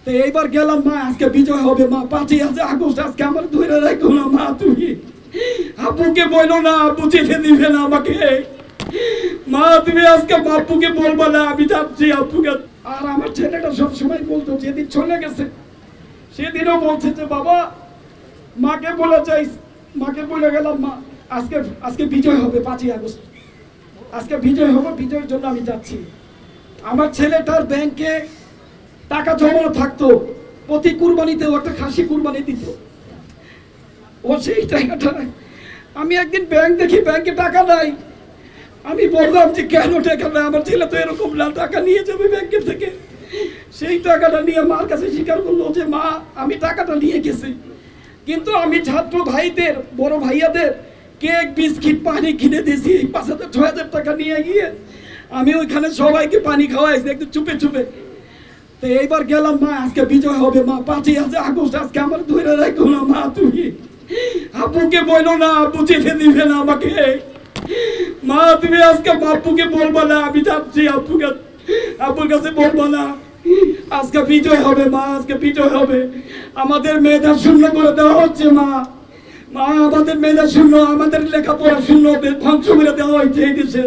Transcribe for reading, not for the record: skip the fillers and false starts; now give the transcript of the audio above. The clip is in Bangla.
তো এইবার গেলাম, মা আজকে বিজয় হবে, মা 5ই আগস্ট, আজকে আমার ধরে রাখো না মা, তুমি আব্বুকে বলো না, আব্বু যেতে দিবে না আমাকে, মা তুমি আজকে আব্বুকে বলবো না, আমি যাচ্ছি আব্বুকে। আর আমার ছেলেটা সবসময় বলতো, যেদিন চলে গেছে সেদিনও বলছে যে বাবা মাকে বলে যাই, মাকে বলে গেলাম মা আজকে আজকে বিজয় হবে, 5ই আগস্ট আজকে বিজয় হবে, বিজয়ের জন্য আমি যাচ্ছি। আমার ছেলেটার ব্যাংকে টাকা জমানো থাকতো, প্রতি কুরবানিতে ও একটা খাসি কুরবানি দিত, ও সেই টাকাটা, আমি একদিন ব্যাংক দেখি ব্যাংকে টাকা নাই, আমি বললাম যে কেন টাকা নাই, আমার ছেলে তো এরকম না, টাকা নিয়ে যাবে ব্যাংকের থেকে। সেই টাকাটা নিয়ে মার কাছে স্বীকার করলো যে মা আমি টাকাটা নিয়ে গেছি, কিন্তু আমি ছাত্র ভাইদের, বড় ভাইয়াদের কেক বিস্কিট পানি কিনে দিয়েছি, 5,000-6,000 টাকা নিয়ে গিয়ে আমি ওইখানে সবাইকে পানি খাওয়াইছি একটু চুপে চুপে। তো এইবার গেলাম, মা আজকে বিজয় হবে, মা 5ই আগস্ট, আজকে আমার ধরে রাখো না মা, তুমি আব্বুকে বলো না, আব্বু যেতে দিবে না আমাকে, মা তুমি আজকে আব্বুকে বলবো না, আমি যাচ্ছি আব্বুর কাছে বলবো না, আজকে বিজয় হবে মা, আজকে বিজয় হবে। আমাদের মেধা শূন্য করে দেওয়া হচ্ছে মা, মা আমাদের মেধা শূন্য, আমাদের লেখাপড়া শূন্য ধ্বংস করে দেওয়া হয়েছে এই দেশে।